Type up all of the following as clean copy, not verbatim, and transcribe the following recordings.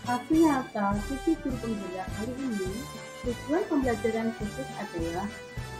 Hasil nyata sisi guru penggerak kali ini, tujuan pembelajaran khusus adalah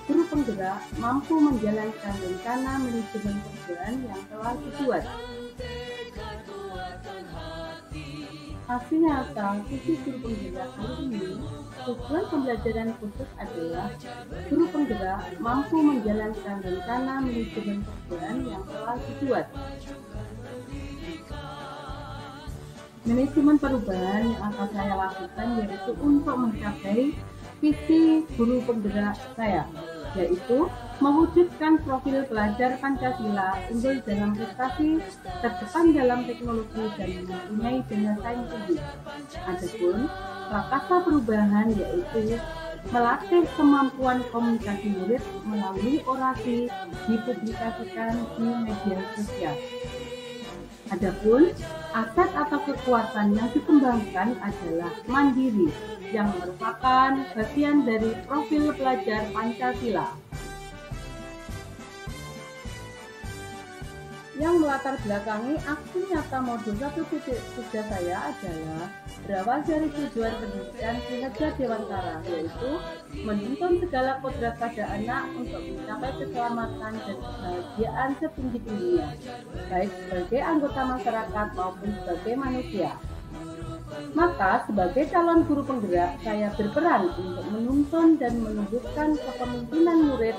guru penggerak mampu menjalankan rencana manajemen kerjaan yang telah dibuat. Hasil nyata sisi guru penggerak kali ini, tujuan pembelajaran khusus adalah guru penggerak mampu menjalankan rencana manajemen kerjaan yang telah dibuat. Manajemen perubahan yang akan saya lakukan yaitu untuk mencapai visi guru penggerak saya, yaitu mewujudkan profil pelajar Pancasila unggul dalam prestasi, terdepan dalam teknologi, dan mempunyai daya saing tinggi. Adapun prakasa perubahan yaitu melatih kemampuan komunikasi murid melalui orasi dipublikasikan di media sosial. Adapun aset atau kekuatan yang dikembangkan adalah mandiri, yang merupakan bagian dari profil pelajar Pancasila. Yang melatar belakangi aksi nyata modul 1.3 saya adalah berawal dari tujuan pendidikan Kinerja Dewantara, yaitu menuntun segala kodrat pada anak untuk mencapai keselamatan dan kebahagiaan setinggi-tingginya, baik sebagai anggota masyarakat maupun sebagai manusia. Maka sebagai calon guru penggerak, saya berperan untuk menuntun dan menumbuhkan kepemimpinan murid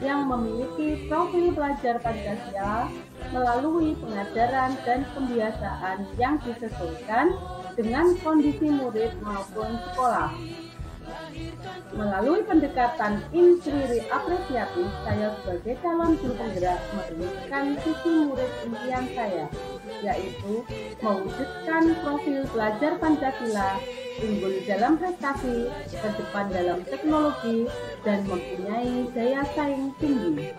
yang memiliki profil pelajar Pancasila melalui pengajaran dan pembiasaan yang disesuaikan dengan kondisi murid maupun sekolah. Melalui pendekatan inquiry apresiatif, saya sebagai calon guru penggerak menemukan visi murid impian saya, yaitu mewujudkan profil pelajar Pancasila unggul dalam prestasi, terdepan dalam teknologi, dan mempunyai daya saing tinggi.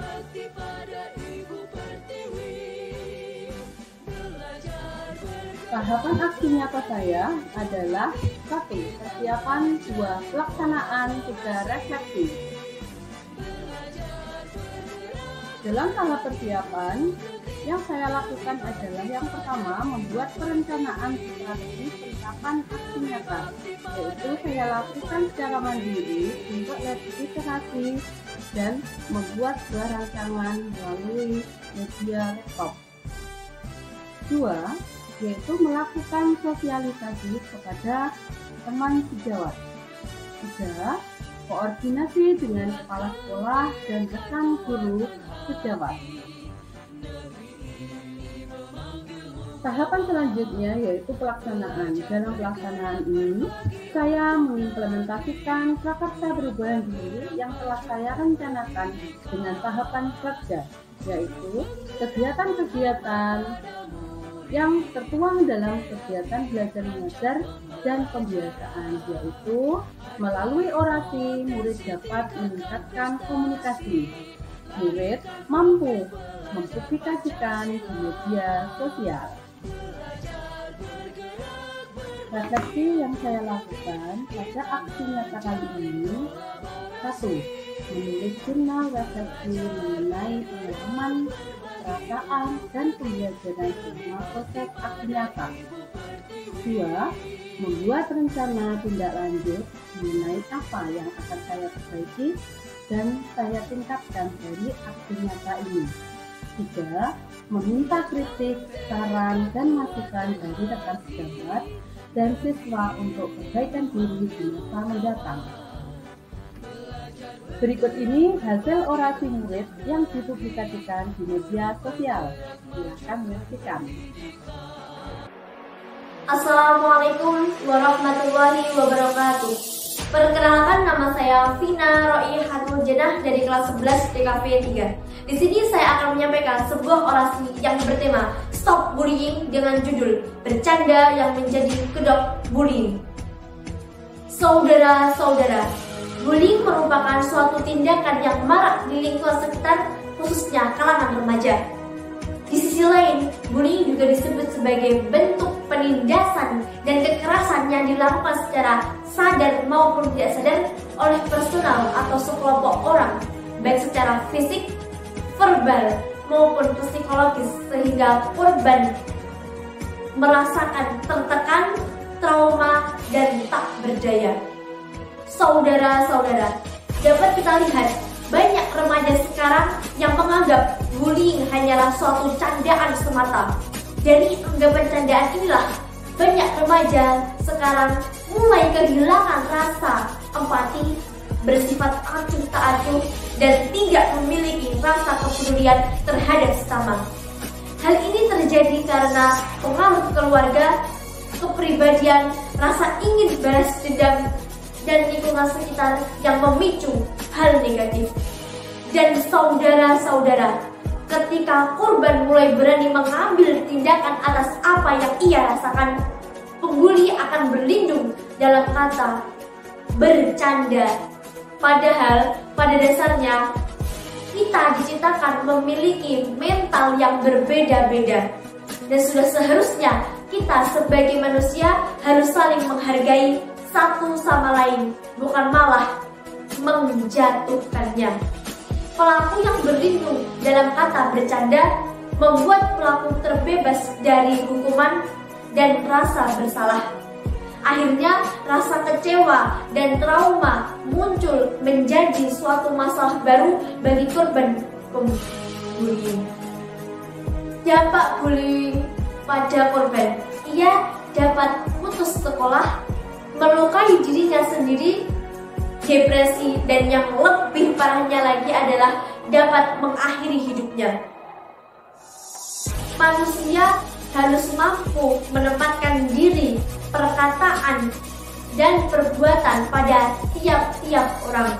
Tahapan aksi nyata saya adalah 1. Persiapan, 2. Pelaksanaan, 3. Refleksi. Dalam tahap persiapan, yang saya lakukan adalah yang pertama, membuat perencanaan strategi penerapan aksi nyata, yaitu saya lakukan secara mandiri untuk literasi dan membuat sebuah rancangan melalui media laptop. 2. Yaitu melakukan sosialisasi kepada teman sejawat. 3. Koordinasi dengan kepala sekolah dan rekan guru sejawat. Tahapan selanjutnya yaitu pelaksanaan. Dalam pelaksanaan ini, saya mengimplementasikan prakarsa perubahan diri yang telah saya rencanakan dengan tahapan kerja, yaitu kegiatan-kegiatan yang tertuang dalam kegiatan belajar mengajar dan pembiasaan, yaitu melalui orasi, murid dapat meningkatkan komunikasi. Murid mampu mempublikasikan di media sosial. Refleksi yang saya lakukan pada aksi nyata kali ini: 1. Menulis jurnal refleksi mengenai pengalaman, perasaan, dan pembelajaran selama proses aksi nyata. 2. Membuat rencana tindak lanjut mengenai apa yang akan saya perbaiki dan saya tingkatkan dari aksi nyata ini. 3. Meminta kritik, saran, dan masukan dari rekan sejawat dan siswa untuk perbaikan diri di masa mendatang. Berikut ini hasil orasi murid yang dipublikasikan di media sosial. Silakan menyaksikan. Assalamualaikum warahmatullahi wabarakatuh. Perkenalkan, nama saya Vina Roi Hatul Jenah dari kelas 11 TKP 3. Di sini saya akan menyampaikan sebuah orasi yang bertema Stop Bullying dengan judul Bercanda yang menjadi kedok bullying. Saudara-saudara, bullying merupakan suatu tindakan yang marak di lingkungan sekitar, khususnya kalangan remaja. Di sisi lain, bullying juga disebut sebagai bentuk penindasan dan kekerasan yang dilakukan secara sadar maupun tidak sadar oleh personal atau sekelompok orang, baik secara fisik, verbal, maupun psikologis, sehingga korban merasakan tertekan, trauma, dan tak berdaya. Saudara-saudara, dapat kita lihat banyak remaja sekarang yang menganggap bullying hanyalah suatu candaan semata. Dari anggapan candaan inilah banyak remaja sekarang mulai kehilangan rasa empati, bersifat acuh tak acuh, dan tidak memiliki rasa kepedulian terhadap sesama. Hal ini terjadi karena pengaruh keluarga, kepribadian, rasa ingin balas dendam, dan lingkungan sekitar yang memicu hal negatif. Dan saudara-saudara, ketika korban mulai berani mengambil tindakan atas apa yang ia rasakan, pembuli akan berlindung dalam kata bercanda. Padahal pada dasarnya kita diciptakan memiliki mental yang berbeda-beda. Dan sudah seharusnya kita sebagai manusia harus saling menghargai satu sama lain, bukan malah menjatuhkannya. Pelaku yang berlindung dalam kata bercanda membuat pelaku terbebas dari hukuman dan rasa bersalah. Akhirnya rasa kecewa dan trauma muncul menjadi suatu masalah baru bagi korban bullying. Dampak bullying pada korban, ia dapat putus sekolah, melukai dirinya sendiri, depresi, dan yang lebih parahnya lagi adalah dapat mengakhiri hidupnya. Manusia harus mampu menempatkan diri, perkataan, dan perbuatan pada tiap-tiap orang.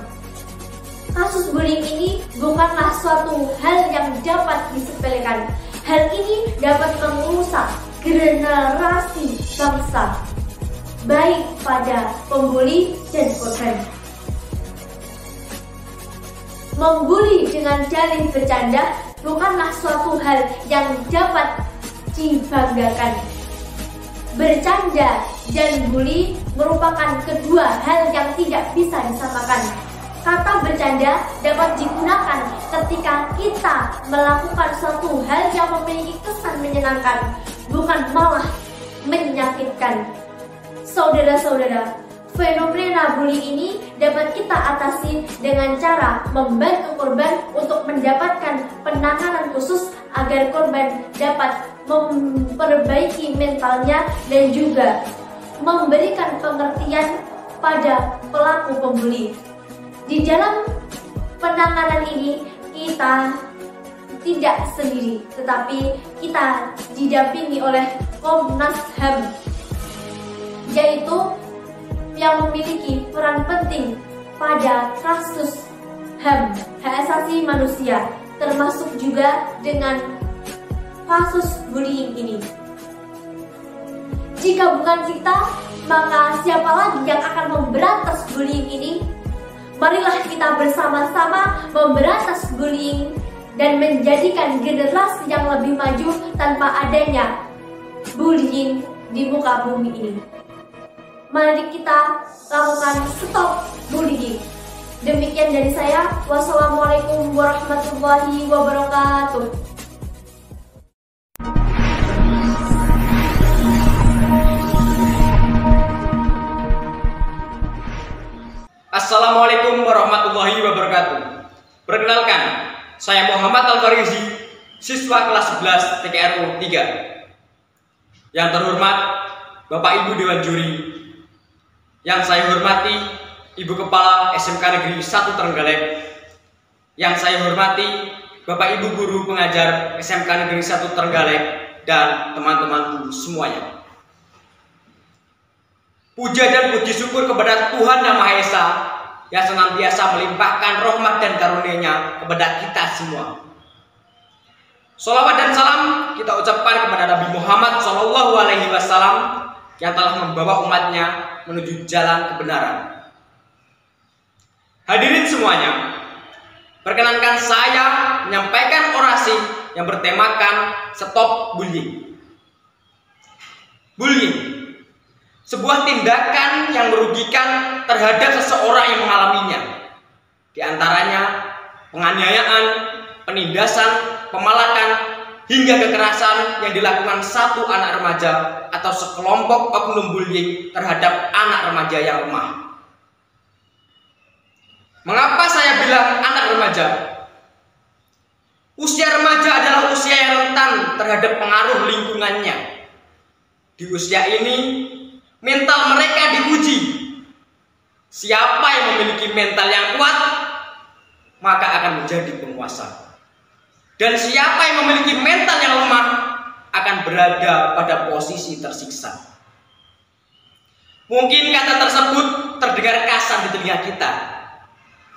Kasus bullying ini bukanlah suatu hal yang dapat disepelekan. Hal ini dapat merusak generasi bangsa, baik pada pembuli dan korban. Membuli dengan dalih bercanda bukanlah suatu hal yang dapat dibanggakan. Bercanda dan bully merupakan kedua hal yang tidak bisa disamakan. Kata bercanda dapat digunakan ketika kita melakukan suatu hal yang memiliki kesan menyenangkan, bukan malah menyakitkan. Saudara-saudara, fenomena bully ini dapat kita atasi dengan cara membantu korban untuk mendapatkan penanganan khusus agar korban dapat memperbaiki mentalnya dan juga memberikan pengertian pada pelaku pembuli. Di dalam penanganan ini kita tidak sendiri, tetapi kita didampingi oleh Komnas HAM, yaitu yang memiliki peran penting pada kasus HAM, hak asasi manusia, termasuk juga dengan kasus bullying ini. Jika bukan kita, maka siapa lagi yang akan memberantas bullying ini? Marilah kita bersama-sama memberantas bullying dan menjadikan generasi yang lebih maju tanpa adanya bullying di muka bumi ini. Mari kita lakukan stop bullying. Demikian dari saya. Wassalamualaikum warahmatullahi wabarakatuh. Assalamualaikum warahmatullahi wabarakatuh. Perkenalkan, saya Muhammad Al-Farizi, siswa kelas 11 TKRU 3. Yang terhormat Bapak Ibu Dewan Juri, yang saya hormati Ibu Kepala SMK Negeri 1 Trenggalek, yang saya hormati Bapak Ibu Guru Pengajar SMK Negeri 1 Trenggalek, dan teman-temanku semuanya. Puja dan puji syukur kepada Tuhan Yang Maha Esa yang senantiasa melimpahkan rahmat dan karunia-Nya kepada kita semua. Sholawat dan salam kita ucapkan kepada Nabi Muhammad SAW yang telah membawa umatnya menuju jalan kebenaran. Hadirin semuanya, perkenankan saya menyampaikan orasi yang bertemakan Stop Bullying. Bullying, sebuah tindakan yang merugikan terhadap seseorang yang mengalaminya. Di antaranya penganiayaan, penindasan, pemalakan, hingga kekerasan yang dilakukan satu anak remaja atau sekelompok oknum bullying terhadap anak remaja yang lemah. Mengapa saya bilang anak remaja? Usia remaja adalah usia yang rentan terhadap pengaruh lingkungannya. Di usia ini, mental mereka diuji. Siapa yang memiliki mental yang kuat, maka akan menjadi penguasa. Dan siapa yang memiliki mental yang lemah akan berada pada posisi tersiksa. Mungkin kata tersebut terdengar kasar di telinga kita.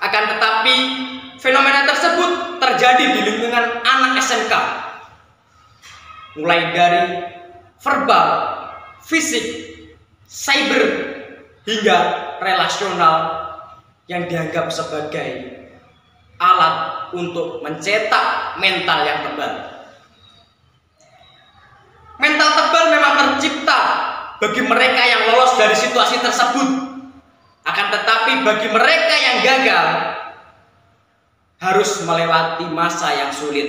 Akan tetapi fenomena tersebut terjadi di lingkungan anak SMK. Mulai dari verbal, fisik, cyber, hingga relasional yang dianggap sebagai alat untuk mencetak mental yang tebal. Mental tebal memang tercipta bagi mereka yang lolos dari situasi tersebut. Akan tetapi bagi mereka yang gagal, harus melewati masa yang sulit.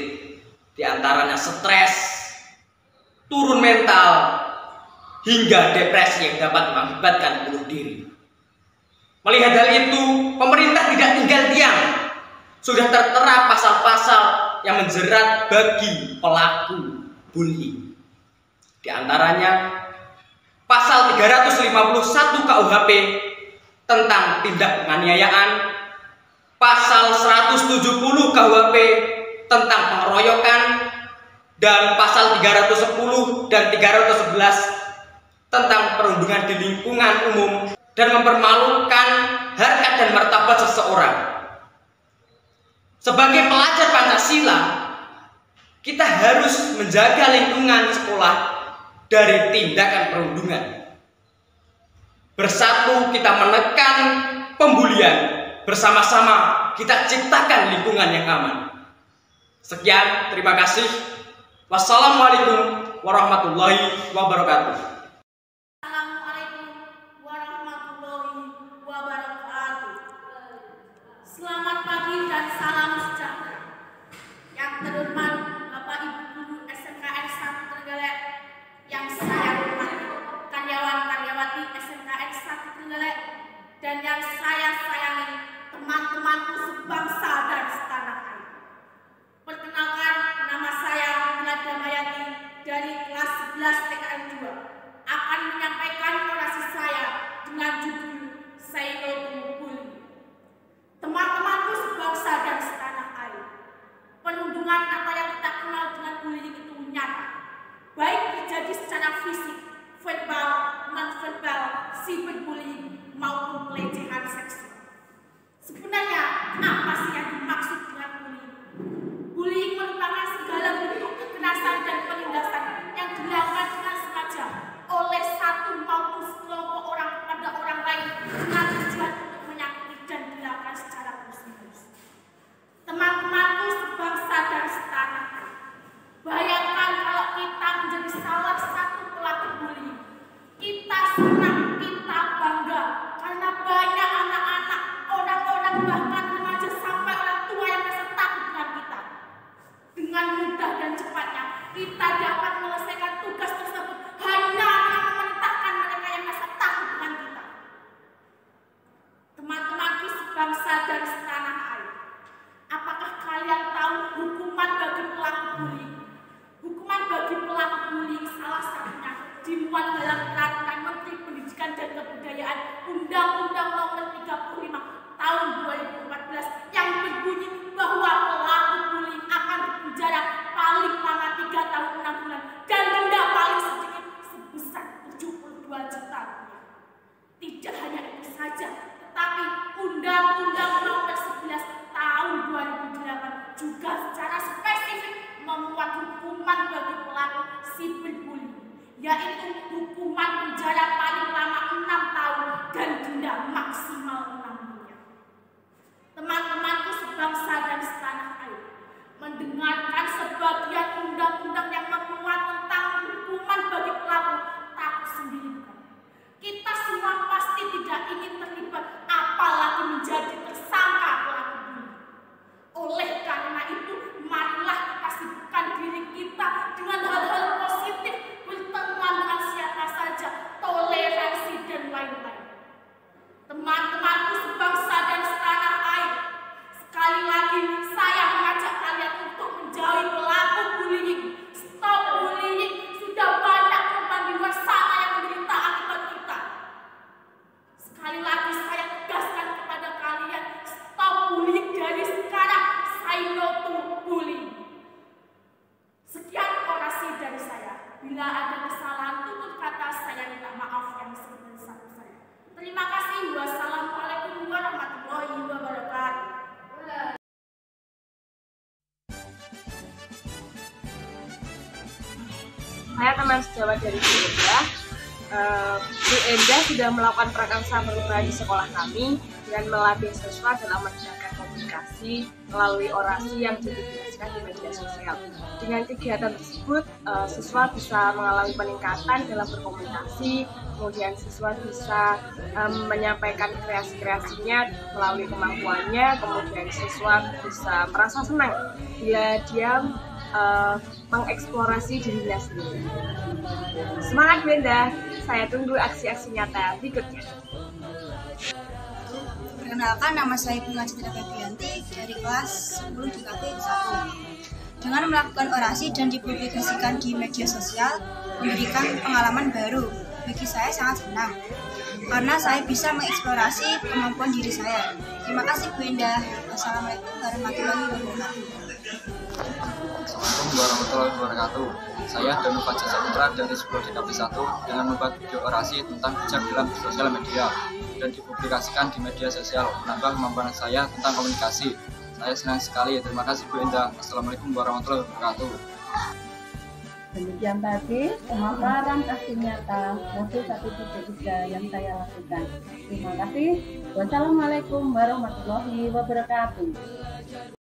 Di antaranya stres, turun mental, hingga depresi yang dapat mengakibatkan bunuh diri. Melihat hal itu, pemerintah tidak tinggal diam. Sudah tertera pasal-pasal yang menjerat bagi pelaku bullying. Di antaranya pasal 351 KUHP tentang tindak penganiayaan, pasal 170 KUHP tentang pengeroyokan, dan pasal 310 dan 311 tentang perundungan di lingkungan umum dan mempermalukan harkat dan martabat seseorang. Sebagai pelajar Pancasila, kita harus menjaga lingkungan sekolah dari tindakan perundungan. Bersatu kita menekan pembulian, bersama-sama kita ciptakan lingkungan yang aman. Sekian, terima kasih. Wassalamualaikum warahmatullahi wabarakatuh. Assalamualaikum warahmatullahi wabarakatuh. Selamat pagi dan salam sejahtera. Yang terhormat Bapak Ibu Guru SMKN 1 Trenggalek, yang saya hormati karyawan-karyawati SMKN 1 Trenggalek, dan yang saya sayangi teman-temanku sebangsa dan setanah air. Perkenalkan, nama saya Mila Damayati dari kelas 11 TKN 2 akan menyampaikan orasi saya dengan judul Say No to Bullying. Teman-temanku sebangsa dan setanah air, perundungan atau yang kita kenal dengan bullying itu nyata, baik terjadi secara fisik, verbal, non-verbal, cyberbullying maupun pelecehan seksual. Sebenarnya apa sih yang dimaksud dengan bullying? Bullying merupakan segala bentuk kekerasan dan penindasan yang dilakukan dengan sengaja oleh satu maupun sekelompok orang kepada orang lain dengan tujuan untuk menyakiti dan dilakukan secara terus-menerus. Teman-temanku sebangsa dan setanah air, bayangkan kalau kita menjadi salah satu pelaku bullying. Kita senang, kita bangga karena banyak anak-anak, orang-orang, bahkan remaja sampai orang tua yang merasa takut dengan kita. Dengan mudah dan cepatnya kita dapat menyelesaikan tugas tersebut hanya dengan memerintahkan mereka yang merasa takut dengan kita. Teman-temanku sebangsa dan setanah air, apakah kalian tahu hukuman bagi pelaku bullying? Hukuman bagi pelaku bullying salah satunya dimuat dalam peraturan Menteri Pendidikan dan Kebudayaan Undang-Undang Nomor 35 Tahun 2014 yang berbunyi bahwa pelaku bullying akan dipenjara paling lama 3 tahun 6 bulan dan denda paling sedikit sebesar 72 juta rupiah. Tidak hanya itu saja, tetapi Undang-Undang Nomor 11 Tahun 2008 juga secara spesifik memuat hukuman bagi pelaku cyberbullying, yaitu hukuman penjara paling lama 6 tahun dan denda maksimal 6 miliar. Teman-temanku sebangsa dan setanah air, mendengarkan sebagian undang-undang yang memuat tentang hukuman bagi pelaku, tak sendiri bukan. Kita semua pasti tidak ingin terlibat, apalagi menjadi tersangka pelaku bullying. Oleh karena itu, marilah kita sibukkan diri kita teman sejawat dari Bu Endah. Bu Endah sudah melakukan prakarsa perubahan di sekolah kami dengan melatih siswa dalam menjaga komunikasi melalui orasi yang dipublikasikan di media sosial. Dengan kegiatan tersebut, siswa bisa mengalami peningkatan dalam berkomunikasi, kemudian siswa bisa menyampaikan kreasi-kreasinya melalui kemampuannya, kemudian siswa bisa merasa senang bila dia mengeksplorasi dirinya sendiri. Semangat Bu Endah, saya tunggu aksi-aksi nyata berikutnya. Perkenalkan, nama saya Bunga Citra Febrianti dari kelas 10 di KP 1. Dengan melakukan orasi dan dipublikasikan di media sosial, memberikan pengalaman baru. Bagi saya sangat senang, karena saya bisa mengeksplorasi kemampuan diri saya. Terima kasih Bu Endah. Wassalamualaikum warahmatullahi wabarakatuh. Assalamualaikum warahmatullahi wabarakatuh. Saya Danu Fajar Saputra dari 10 DKP 1 dengan membuat video orasi tentang bijak dalam sosial media dan dipublikasikan di media sosial, menambah kemampuan saya tentang komunikasi. Saya senang sekali. Terima kasih Bu Endah. Assalamualaikum warahmatullahi wabarakatuh. Demikian tadi pemaparan aksi nyata modul 1.3 yang saya lakukan. Terima kasih. Wassalamualaikum warahmatullahi wabarakatuh.